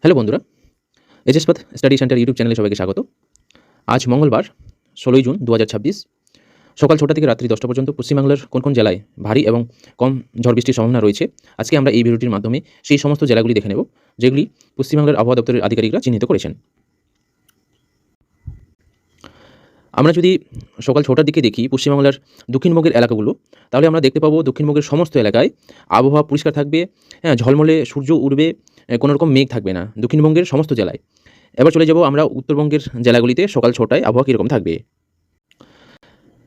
Hello বন্ধুরা, এজেসপাথ study centre YouTube চ্যানেলে সবাইকে স্বাগত। আজ মঙ্গলবার ১৬ই জুন ২০২৬ সকাল ৬টা থেকে রাত্রি ১০টা পর্যন্ত পশ্চিমবাংলার কোন কোন জেলায় ভারী এবং কম ঝড় বৃষ্টির সম্ভাবনা রয়েছে আজকে আমরা এই ভিডিওটির মাধ্যমে সেই সমস্ত জেলাগুলি দেখে নেব যেগুলি পশ্চিমবাংলার আবহাওয়া দপ্তরের আধিকারিকরা চিহ্নিত করেছেন। আমরা যদি সকাল ৬টার দিকে দেখি পশ্চিমবাংলার দক্ষিণবঙ্গের এলাকাগুলো, তাহলে আমরা দেখতে পাবো দক্ষিণবঙ্গের সমস্ত এলাকায় আবহাওয়া পরিষ্কার থাকবে, ঝলমলে সূর্য উঠবে, কোনো রকম মেঘ থাকবে না দক্ষিণবঙ্গের সমস্ত জেলায়। এবার চলে যাব আমরা উত্তরবঙ্গের জেলাগুলিতে সকাল ৬টায় আবহাওয়া কীরকম থাকবে।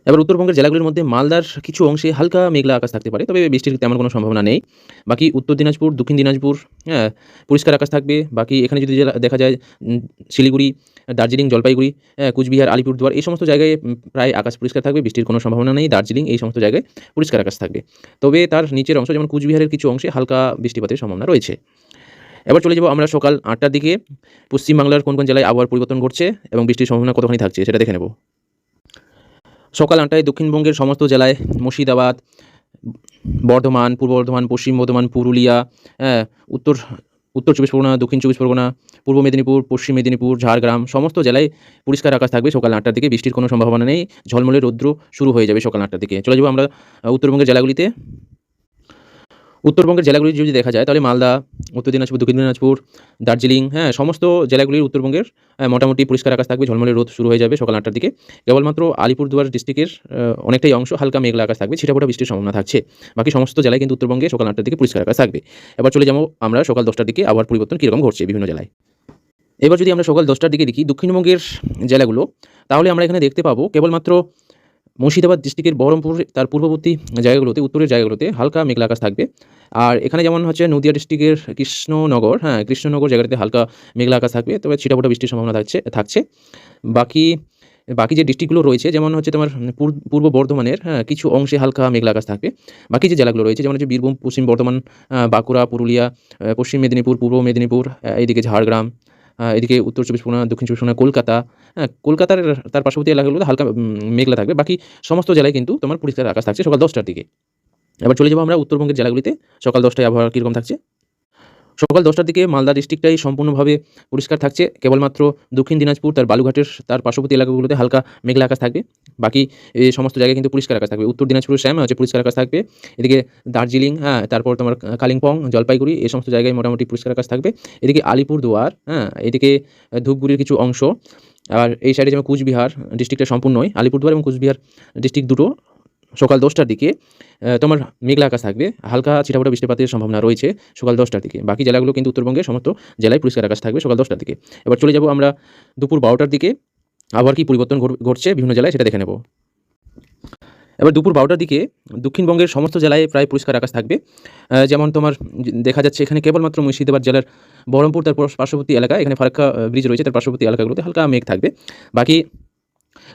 এবার উত্তরবঙ্গের জেলাগুলির মধ্যে মালদার কিছু অংশে হালকা মেঘলা আকাশ থাকতে পারে, তবে বৃষ্টির তেমন কোনো সম্ভাবনা নেই। বাকি উত্তর দিনাজপুর, দক্ষিণ দিনাজপুর, পরিষ্কার আকাশ থাকবে। বাকি এখানে যদি জেলা দেখা যায় শিলিগুড়ি, দার্জিলিং, জলপাইগুড়ি, কুচবিহার, আলিপুরদুয়ার এই সমস্ত জায়গায় প্রায় আকাশ পরিষ্কার থাকবে, বৃষ্টির কোনো সম্ভাবনা নেই। দার্জিলিং এই সমস্ত জায়গায় পরিষ্কার আকাশ থাকবে, তবে তার নিচের অংশ যেমন কুচবিহারের কিছু অংশে হালকা বৃষ্টিপাতের সম্ভাবনা রয়েছে। এবার চলে যাব আমরা সকাল ৮টার দিকে পশ্চিমবাংলার কোন কোন জেলায় আবহাওয়ার পরিবর্তন ঘটছে এবং বৃষ্টির সম্ভাবনা কতখানি থাকছে সেটা দেখে নেব। সকাল ৮টায় দক্ষিণবঙ্গের সমস্ত জেলায় মুর্শিদাবাদ, বর্ধমান, পূর্ব বর্ধমান, পশ্চিম বর্ধমান, পুরুলিয়া, উত্তর উত্তর চব্বিশ পরগনা, দক্ষিণ চব্বিশ পরগনা, পূর্ব মেদিনীপুর, পশ্চিম মেদিনীপুর, ঝাড়গ্রাম সমস্ত জেলায় পরিষ্কার আকাশ থাকবে সকাল ৮টার দিকে, বৃষ্টির কোনো সম্ভাবনা নেই। ঝলমলে রৌদ্র শুরু হয়ে যাবে সকাল ৮টার দিকে। চলে যাব আমরা উত্তরবঙ্গের জেলাগুলিতে। উত্তরবঙ্গের জেলাগুলি যদি দেখা যায় তাহলে মালদা, উত্তর দিনাজপুর, দক্ষিণ দিনাজপুর, দার্জিলিং, সমস্ত জেলাগুলির উত্তরবঙ্গের মোটামুটি পরিষ্কার আকাশ থাকবে, ঝলমলে রোদ শুরু হয়ে যাবে সকাল ৮টার দিকে। কেবলমাত্র আলিপুরদুয়ার ডিস্ট্রিক্টের অনেকটাই অংশ হালকা মেঘলা আকাশ থাকবে, ছিটাফোঁটা বৃষ্টির সম্ভাবনা থাকছে। বাকি সমস্ত জেলায় কিন্তু উত্তরবঙ্গে সকাল ৮টার দিকে পরিষ্কার আকাশ থাকবে। এবার চলে যাবো আমরা সকাল ১০টার দিকে আবহাওয়ার পরিবর্তন কীরকম ঘটছে বিভিন্ন জেলায়। এবার যদি আমরা সকাল ১০টার দিকে দেখি দক্ষিণবঙ্গের জেলাগুলো, তাহলে আমরা এখানে দেখতে পাবো কেবলমাত্র মুর্শিদাবাদ ডিস্ট্রিক্টের বহরমপুর তার পূর্ববর্তী জায়গাগুলোতে, উত্তরের জায়গাগুলোতে হালকা মেঘলা আকাশ থাকবে। আর এখানে যেমন হচ্ছে নদিয়া ডিস্ট্রিক্টের কৃষ্ণনগর, কৃষ্ণনগর জায়গাটাতে হালকা মেঘলা আকাশ থাকবে, তবে ছিটাফোঁটা বৃষ্টির সম্ভাবনা থাকছে। বাকি বাকি যে ডিস্ট্রিক্টগুলো রয়েছে যেমন হচ্ছে তোমার পূর্ব বর্ধমানের কিছু অংশে হালকা মেঘলা আকাশ থাকবে। বাকি যে জেলাগুলো রয়েছে যেমন হচ্ছে বীরভূম, পশ্চিম বর্ধমান, বাঁকুড়া, পুরুলিয়া, পশ্চিম মেদিনীপুর, পূর্ব মেদিনীপুর, এইদিকে ঝাড়গ্রাম, এদিকে উত্তর চব্বিশ পরগনা, দক্ষিণ চব্বিশ পরগনা, কলকাতা, কলকাতার তার পার্শ্ববর্তী এলাকাগুলোতে হালকা মেঘলা থাকবে। বাকি সমস্ত জেলায় কিন্তু তোমার পরিষ্কার আকাশ থাকছে সকাল ১০টার দিকে। এবার চলে যাবো আমরা উত্তরবঙ্গের জেলাগুলিতে সকাল ১০টায় আবহাওয়া কীরকম থাকছে। সকাল ১০টার দিকে মালদা ডিস্ট্রিক্টটাই সম্পূর্ণভাবে পরিষ্কার থাকছে, কেবলমাত্র দক্ষিণ দিনাজপুর তার বালুঘাটের তার পার্শ্ববর্তী এলাকাগুলোতে হালকা মেঘলা আকাশ থাকবে। বাকি এই সমস্ত জায়গায় কিন্তু পরিষ্কার আকাশ থাকবে। উত্তর দিনাজপুরের হচ্ছে পরিষ্কার আকাশ থাকবে। এদিকে দার্জিলিং, তারপর তোমার কালিম্পং, জলপাইগুড়ি এই সমস্ত জায়গায় মোটামুটি পরিষ্কার আকাশ থাকবে। এদিকে আলিপুরদুয়ার, এদিকে ধূপগুড়ির কিছু অংশ, আর এই সাইডে যেমন কুচবিহার ডিস্ট্রিক্টটা সম্পূর্ণই, আলিপুরদুয়ার এবং কুচবিহার ডিস্ট্রিক্ট দুটো সকাল ১০টার দিকে তোমার মেঘলা আকাশ থাকবে, হালকা ছিটাফোঁটা বৃষ্টিপাতের সম্ভাবনা রয়েছে সকাল 10টার দিকে। বাকি জেলাগুলো কিন্তু উত্তরবঙ্গের সমস্ত জেলায় পরিষ্কার আকাশ থাকবে সকাল 10টার দিকে। এবার চলে যাব আমরা দুপুর ১২টার দিকে আবহাওয়ার কী পরিবর্তন ঘটছে বিভিন্ন জেলায় সেটা দেখে নেব। এবার দুপুর ১২টার দিকে দক্ষিণবঙ্গের সমস্ত জেলায় প্রায় পরিষ্কার আকাশ থাকবে। যেমন তোমার দেখা যাচ্ছে এখানে কেবলমাত্র মুর্শিদাবাদ জেলার বহরমপুর তার পার্শ্ববর্তী এলাকা, এখানে ফারাক্কা ব্রিজ রয়েছে, তার পার্শ্ববর্তী এলাকাগুলোতে হালকা মেঘ থাকবে। বাকি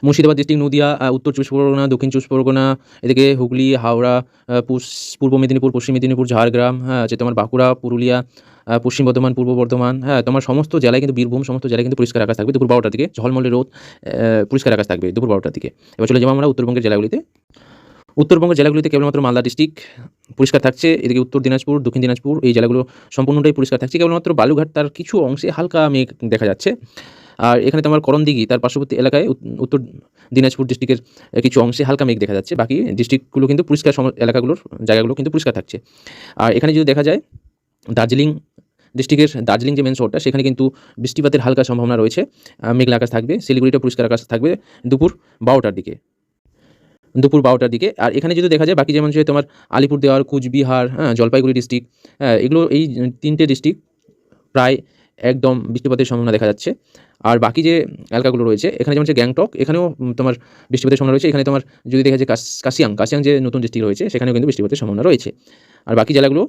মুর্শিদাবাদ ডিস্ট্রিক্ট, নদিয়া, উত্তর চব্বিশ পরগনা, দক্ষিণ চব্বিশ পরগনা, এদিকে হুগলি, হাওড়া, পূর্ব মেদিনীপুর, পশ্চিম মেদিনীপুর, ঝাড়গ্রাম, যে তোমার বাঁকুড়া, পুরুলিয়া, পশ্চিম বর্ধমান, পূর্ব বর্ধমান, তোমার সমস্ত জেলায় কিন্তু বীরভূম সমস্ত জেলায় কিন্তু পরিষ্কার আকাশ থাকবে দুপুর ১২টার দিকে, ঝলমলে রোদ, পরিষ্কার আকাশ থাকবে দুপুর ১২টার দিকে। এবার চলে যাবো আমরা উত্তরবঙ্গের জেলাগুলিতে। উত্তরবঙ্গের জেলাগুলিতে কেবলমাত্র মালদা ডিস্ট্রিক্ট পরিষ্কার থাকছে, এদিকে উত্তর দিনাজপুর, দক্ষিণ দিনাজপুর এই জেলাগুলো সম্পূর্ণটাই পরিষ্কার থাকছে, কেবলমাত্র বালুঘাট তার কিছু অংশে হালকা মেঘ দেখা যাচ্ছে। আর এখানে তোমার করণদিঘি তার পার্শ্ববর্তী এলাকায় উত্তর দিনাজপুর ডিস্ট্রিক্টের কিছু অংশে হালকা মেঘ দেখা যাচ্ছে। বাকি ডিস্ট্রিক্টগুলো কিন্তু পরিষ্কার, এলাকাগুলোর জায়গাগুলো কিন্তু পরিষ্কার থাকছে। আর এখানে যদি দেখা যায় দার্জিলিং ডিস্ট্রিক্টের দার্জিলিং যে মেন শহরটা সেখানে কিন্তু বৃষ্টিপাতের হালকা সম্ভাবনা রয়েছে, মেঘলা আকাশ থাকবে। শিলিগুড়িটা পরিষ্কার আকাশ থাকবে দুপুর ১২টার দিকে। আর এখানে যদি দেখা যায় বাকি যেমন যে তোমার আলিপুরদুয়ার, কুচবিহার, জলপাইগুড়ি ডিস্ট্রিক্ট, এগুলো এই ৩টে ডিস্ট্রিক্ট প্রায় একদম বৃষ্টিপাতের সম্ভাবনা দেখা যাচ্ছে। আর বাকি যে এলাকাগুলো রয়েছে এখানে যেমন হচ্ছে গ্যাংটক, এখানেও তোমার বৃষ্টিপাতের সম্ভাবনা রয়েছে। এখানে তোমার যদি দেখা যায় কাশিয়াং যে নতুন ডিস্ট্রিক্ট রয়েছে সেখানেও কিন্তু বৃষ্টিপাতের সম্ভাবনা রয়েছে। আর বাকি জেলাগুলো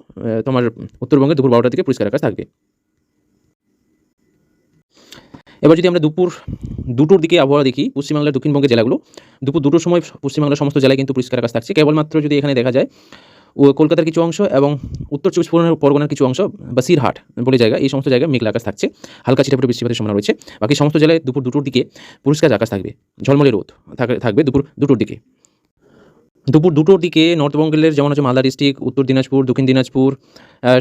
তোমার উত্তরবঙ্গে দুপুর ১২টার দিকে পরিষ্কার আকাশ থাকবে। এবার যদি আমরা দুপুর ২টোর দিকে আবহাওয়া দেখি পশ্চিমবাংলার দক্ষিণবঙ্গের জেলাগুলো, দুপুর ২টোর সময় পশ্চিমবাংলার সমস্ত জেলায় কিন্তু পরিষ্কার আকাশ থাকছে। কেবলমাত্র যদি এখানে দেখা যায় কলকাতার কিছু অংশ এবং উত্তর চব্বিশ পরগনার কিছু অংশ, বাসিরহাট বলে জায়গা, এই সমস্ত জায়গায় মেঘলা আকাশ থাকছে, হালকা ছিটাফোঁটা বৃষ্টিপাতের সম্ভাবনা রয়েছে। বাকি সমস্ত জেলায় দুপুর ২টোর দিকে পরিষ্কার আকাশ থাকবে, ঝলমলে রোদ থাকবে দুপুর ২টোর দিকে। দুপুর ২টোর দিকে নর্থ বেঙ্গলের যেমন হচ্ছে মালদা ডিস্ট্রিক্ট, উত্তর দিনাজপুর, দক্ষিণ দিনাজপুর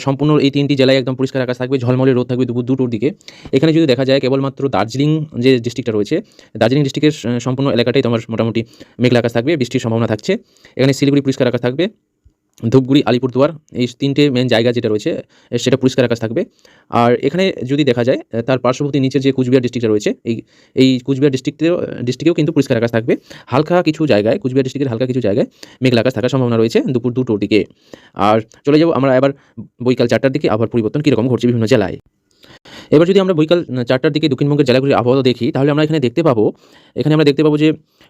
সম্পূর্ণ এই ৩টি জেলায় একদম পরিষ্কার আকাশ থাকবে, ঝলমলে রোদ থাকবে দুপুর ২টোর দিকে। এখানে যদি দেখা যায় কেবলমাত্র দার্জিলিং যে ডিস্ট্রিক্টটা রয়েছে, দার্জিলিং ডিস্ট্রিক্টের সম্পূর্ণ এলাকাটাই তোমার মোটামুটি মেঘলা আকাশ থাকবে, বৃষ্টির সম্ভাবনা থাকছে। এখানে শিলিগুড়ি পরিষ্কার আকাশ থাকবে, ধূপগুড়ি, আলিপুরদুয়ার এই ৩টে মেইন জায়গা যেটা রয়েছে সেটা পরিষ্কার আকাশ থাকবে। আর এখানে যদি দেখা যায় তার পার্শ্ববর্তী নিচের যে কুচবিহার ডিস্ট্রিক্টটা রয়েছে এই কুচবিহার ডিস্ট্রিক্টেও কিন্তু পরিষ্কার আকাশ থাকবে। হালকা কিছু জায়গায় কুচবিহার ডিস্ট্রিক্টের হালকা কিছু জায়গায় মেঘলা আকাশ থাকার সম্ভাবনা রয়েছে দুপুর ২টোর দিকে। আর চলে যাব আমরা এবার বৈকাল ৪টার দিকে আবহাওয়ার পরিবর্তন কীরকম ঘটছে বিভিন্ন জেলায়। এবার যদি আমরা বৈকাল ৪টার দিকে দক্ষিণবঙ্গের জেলাগুলির আবহাওয়া দেখি, তাহলে আমরা এখানে দেখতে পাবো যে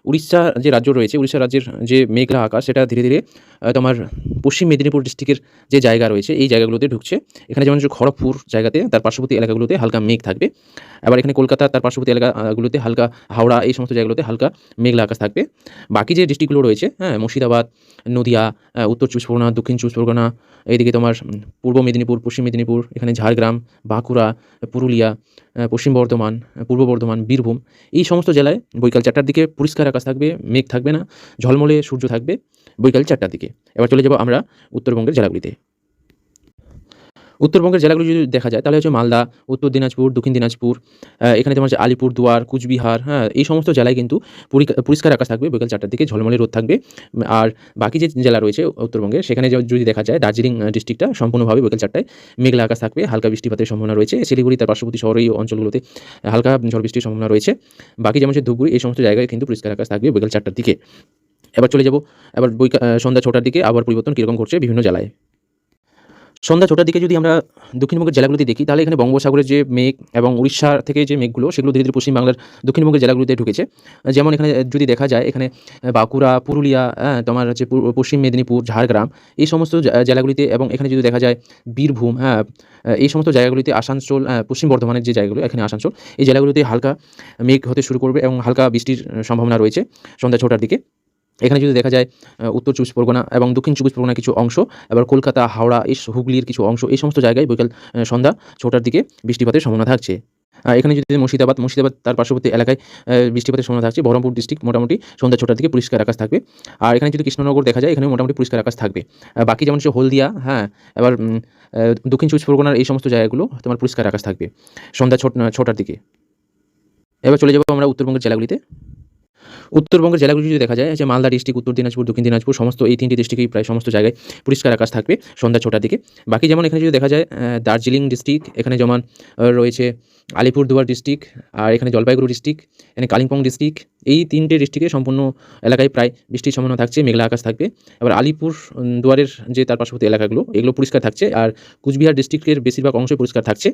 উড়িষ্যা যে রাজ্য রয়েছে, উড়িষ্যা রাজ্যের যে মেঘলা আকাশ সেটা ধীরে ধীরে তোমার পশ্চিম মেদিনীপুর ডিস্ট্রিক্টের যে জায়গা রয়েছে এই জায়গাগুলোতে ঢুকছে। এখানে যেমন হচ্ছে খড়গপুর জায়গাতে তার পার্শ্ববর্তী এলাকাগুলোতে হালকা মেঘ থাকবে। আবার এখানে কলকাতা তার পার্শ্ববর্তী এলাকাগুলোতে হালকা, হাওড়া এই সমস্ত জায়গাগুলোতে হালকা মেঘলা আকাশ থাকবে। বাকি যে ডিস্ট্রিক্টগুলো রয়েছে, মুর্শিদাবাদ, নদিয়া, উত্তর চব্বিশ পরগনা, দক্ষিণ চব্বিশ পরগনা, এইদিকে তোমার পূর্ব মেদিনীপুর, পশ্চিম মেদিনীপুর, এখানে ঝাড়গ্রাম, বাঁকুড়া, পুরুলিয়া, পশ্চিম বর্ধমান, পূর্ব বর্ধমান, বীরভূম এই সমস্ত জেলায় বৈকাল ৪টার দিকে পরিষ্কার আকাশ থাকবে, মেঘ থাকবে না, ঝলমলে সূর্য থাকবে বৈকাল ৪টার দিকে। এবার চলে যাব আমরা উত্তরবঙ্গের জেলাগুলিতে। উত্তরবঙ্গের জেলাগুলো যদি দেখা যায় তাহলে হচ্ছে মালদা, উত্তর দিনাজপুর, দক্ষিণ দিনাজপুর, এখানে তোমার হচ্ছে আলিপুরদুয়ার, কুচবিহার, এই সমস্ত জেলায় কিন্তু পরিষ্কার আকাশ থাকবে, বিকেল ৪টার দিকে ঝলমলে রোদ থাকবে। আর বাকি যে জেলা রয়েছে উত্তরবঙ্গে সেখানে যদি দেখা যায় দার্জিলিং ডিস্ট্রিক্টটা সম্পূর্ণভাবে বিকেল ৪টায় মেঘলা আকাশ থাকবে, হালকা বৃষ্টিপাতের সম্ভাবনা রয়েছে। শিলিগুড়ি তার পার্শ্ববর্তী শহর এই অঞ্চলগুলোতে হালকা ঝড় বৃষ্টির সম্ভাবনা রয়েছে। বাকি যেমন হচ্ছে ধূপগুড়ি এই সমস্ত জায়গায় কিন্তু পরিষ্কার আকাশ থাকবে বিকেল ৪টার দিকে। এবার চলে যাব সন্ধ্যা ৬টার দিকে আবহাওয়ার পরিবর্তন কীরকম ঘটছে বিভিন্ন জেলায়। সন্ধ্যা ৬টার দিকে যদি আমরা দক্ষিণবঙ্গের জেলাগুলিতে দেখি, তাহলে এখানে বঙ্গোপসাগরের যে মেঘ এবং উড়িষ্যা থেকে যে মেঘগুলো সেগুলো ধীরে ধীরে পশ্চিম বাংলার দক্ষিণবঙ্গের জেলাগুলিতে ঢুকেছে। যেমন এখানে যদি দেখা যায় এখানে বাঁকুড়া, পুরুলিয়া, তোমার হচ্ছে পশ্চিম মেদিনীপুর, ঝাড়গ্রাম এই সমস্ত জেলাগুলিতে, এবং এখানে যদি দেখা যায় বীরভূম, এই সমস্ত জায়গাগুলিতে, আসানসোল, পশ্চিম বর্ধমানের যে জায়গাগুলো এখানে আসানসোল এই জেলাগুলিতে হালকা মেঘ হতে শুরু করবে এবং হালকা বৃষ্টির সম্ভাবনা রয়েছে সন্ধ্যা ৬টার দিকে। এখানে যদি দেখা যায় উত্তর চব্বিশ পরগনা এবং দক্ষিণ চব্বিশ পরগনার কিছু অংশ, আবার কলকাতা, হাওড়া, হুগলির কিছু অংশ এই সমস্ত জায়গায় বিকেল সন্ধ্যা ৬টার দিকে বৃষ্টিপাতের সম্ভাবনা থাকছে। এখানে যদি মুর্শিদাবাদ তার পার্শ্ববর্তী এলাকায় বৃষ্টিপাতের সম্ভাবনা থাকছে। বহরমপুর ডিস্ট্রিক্ট মোটামুটি সন্ধ্যা ৬টার দিকে পরিষ্কার আকাশ থাকবে। আর এখানে যদি কৃষ্ণনগর দেখা যায় এখানে মোটামুটি পরিষ্কার আকাশ থাকবে। বাকি যেমন হচ্ছে হলদিয়া, এবার দক্ষিণ চব্বিশ পরগনার এই সমস্ত জায়গাগুলো তোমার পরিষ্কার আকাশ থাকবে সন্ধ্যা ৬টার দিকে। এবার চলে যাবো আমরা উত্তরবঙ্গের জেলাগুলিতে। উত্তরবঙ্গের জেলাগুলি যদি দেখা যায় যে মালদা ডিস্ট্রিক্ট, উত্তর দিনাজপুর, দক্ষিণ দিনাজপুর সমস্ত এই ৩টি ডিস্ট্রিক্টেই প্রায় সমস্ত জায়গায় পরিষ্কার আকাশ থাকবে সন্ধ্যা ৬টার দিকে। বাকি যেমন এখানে যদি দেখা যায় দার্জিলিং ডিস্ট্রিক্ট, এখানে যেমন রয়েছে আলিপুরদুয়ার ডিস্ট্রিক্ট, আর এখানে জলপাইগুড়ি ডিস্ট্রিক্ট, এখানে কালিম্পং ডিস্ট্রিক্ট, এই ৩টে ডিস্ট্রিক্টে সম্পূর্ণ এলাকায় প্রায় বৃষ্টির সম্ভাবনা থাকছে, মেঘলা আকাশ থাকবে। এবার আলিপুর দুয়ারের যে তার পার্শ্ববর্তী এলাকাগুলো এগুলো পরিষ্কার থাকছে, আর কুচবিহার ডিস্ট্রিক্টের বেশিরভাগ অংশই পরিষ্কার থাকছে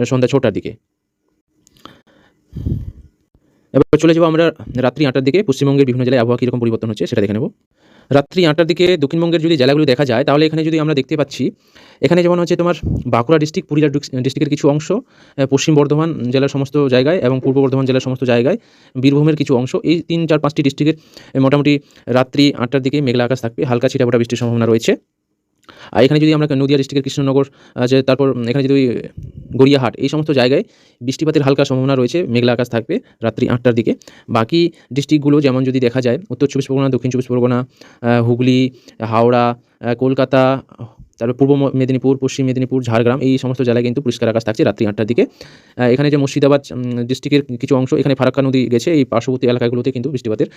সন্ধ্যা ৬টার দিকে। এবার চলে যাবো আমরা রাত্রি ৮টার দিকে পশ্চিমবঙ্গের বিভিন্ন জেলায় আবহাওয়া কীরকম পরিবর্তন হচ্ছে সেটা দেখে নেব। রাত্রি ৮টার দিকে দক্ষিণবঙ্গের যদি জেলাগুলো দেখা যায় তাহলে এখানে যদি আমরা দেখতে পাচ্ছি এখানে যেমন হচ্ছে তোমার বাঁকুড়া ডিস্ট্রিক্ট, পুরুলিয়া ডিস্ট্রিক্টের কিছু অংশ, পশ্চিম বর্ধমান জেলার সমস্ত জায়গায় এবং পূর্ব বর্ধমান জেলার সমস্ত জায়গায়, বীরভূমের কিছু অংশ, এই ৩, ৪, ৫টি ডিস্ট্রিক্টের মোটামুটি রাত্রি ৮টার দিকে মেঘলা আকাশ থাকবে, হালকা ছিটাফোঁটা বৃষ্টির সম্ভাবনা রয়েছে। আর এখানে যদি আমরা নদিয়া ডিস্ট্রিক্টের কৃষ্ণনগর তারপর এখানে যদি গড়িয়াহাট এই সমস্ত জায়গায় বৃষ্টিপাতের হালকা সম্ভাবনা রয়েছে, মেঘলা আকাশ থাকবে রাত্রি ৮টার দিকে। বাকি ডিস্ট্রিক্টগুলো যেমন যদি দেখা যায় উত্তর চব্বিশ পরগনা, দক্ষিণ চব্বিশ পরগনা, হুগলি, হাওড়া, কলকাতা, তারপর পূর্ব মেদিনীপুর, পশ্চিম মেদিনীপুর, ঝাড়গ্রাম এই সমস্ত জেলায় কিন্তু পরিষ্কার আকাশ থাকছে রাত্রি ৮টার দিকে। এখানে যে মুর্শিদাবাদ ডিস্ট্রিক্টের কিছু অংশ, এখানে ফারাক্কা নদী গেছে, এই পার্শ্ববর্তী এলাকাগুলোতে কিন্তু বৃষ্টিপাতের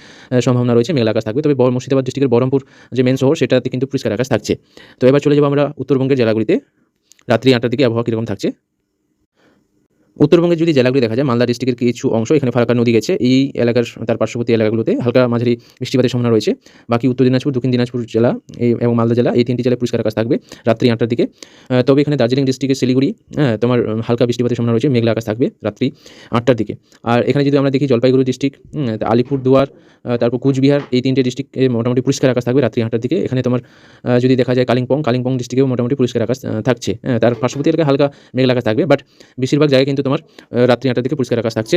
সম্ভাবনা রয়েছে, মেঘলা আকাশ থাকবে। তবে মুর্শিদাবাদ ডিস্ট্রিক্টের বহরমপুর যে মেন শহর সেটাতে কিন্তু পরিষ্কার আকাশ থাকছে। তো এবার চলে যাবো আমরা উত্তরবঙ্গের জেলাগুলিতে রাত্রি ৮টার দিকে আবহাওয়া কীরকম থাকছে। উত্তরবঙ্গের যদি জেলাগুলি দেখা যায় মালদা ডিস্ট্রিক্টের কিছু অংশ, এখানে ফারাক্কা নদী গেছে, এই এলাকার তার পার্শ্ববর্তী এলাকাগুলোতে হালকা মাঝারি বৃষ্টিপাতের সম্ভাবনা রয়েছে। বাকি উত্তর দিনাজপুর, দক্ষিণ দিনাজপুর জেলা এবং মালদা জেলা এই ৩টি জেলায় পরিষ্কার আকাশ থাকবে রাত্রি ৮টার দিকে। তবে এখানে দার্জিলিং ডিস্ট্রিক্টের শিলিগুড়ি তোমার হালকা বৃষ্টিপাতের সম্ভাবনা রয়েছে, মেঘলা আকাশ থাকবে রাত্রি ৮টার দিকে। আর এখানে যদি আমরা দেখি জলপাইগুড়ি ডিস্ট্রিক্ট, আলিপুরদুয়ার, তারপর কুচবিহার এই ৩টে ডিস্ট্রিক্টে মোটামুটি পরিষ্কার আকাশ থাকবে রাত্রি ৮টার দিকে। এখানে তোমার যদি দেখা যায় কালিম্পং ডিস্ট্রিক্টেও মোটামুটি পরিষ্কার আকাশ থাকছে, তার পার্শ্ববর্তী এলাকায় হালকা মেঘলা আকাশ থাকবে, বাট বেশিরভাগ জায়গায় কিন্তু তোমার রাত্রি ৮টার দিকে পরিষ্কার আকাশ থাকছে।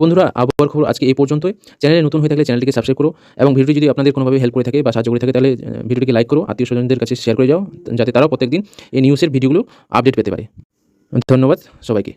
বন্ধুরা, আবহাওয়ার খবর আজকে এই পর্যন্তই। চ্যানেলে নতুন হয়ে থাকলে চ্যানেলটিকে সাবস্ক্রাইব করো এবং ভিডিওটি যদি আপনাদের কোনোভাবে হেল্প করে থাকে বা সাহায্য করে থাকে তাহলে ভিডিওটিকে লাইক করো, আত্মীয় স্বজনদের কাছে শেয়ার করে যাও, যাতে তারাও প্রত্যেকদিন এই নিউজের ভিডিওগুলো আপডেট পেতে পারে। ধন্যবাদ সবাইকে।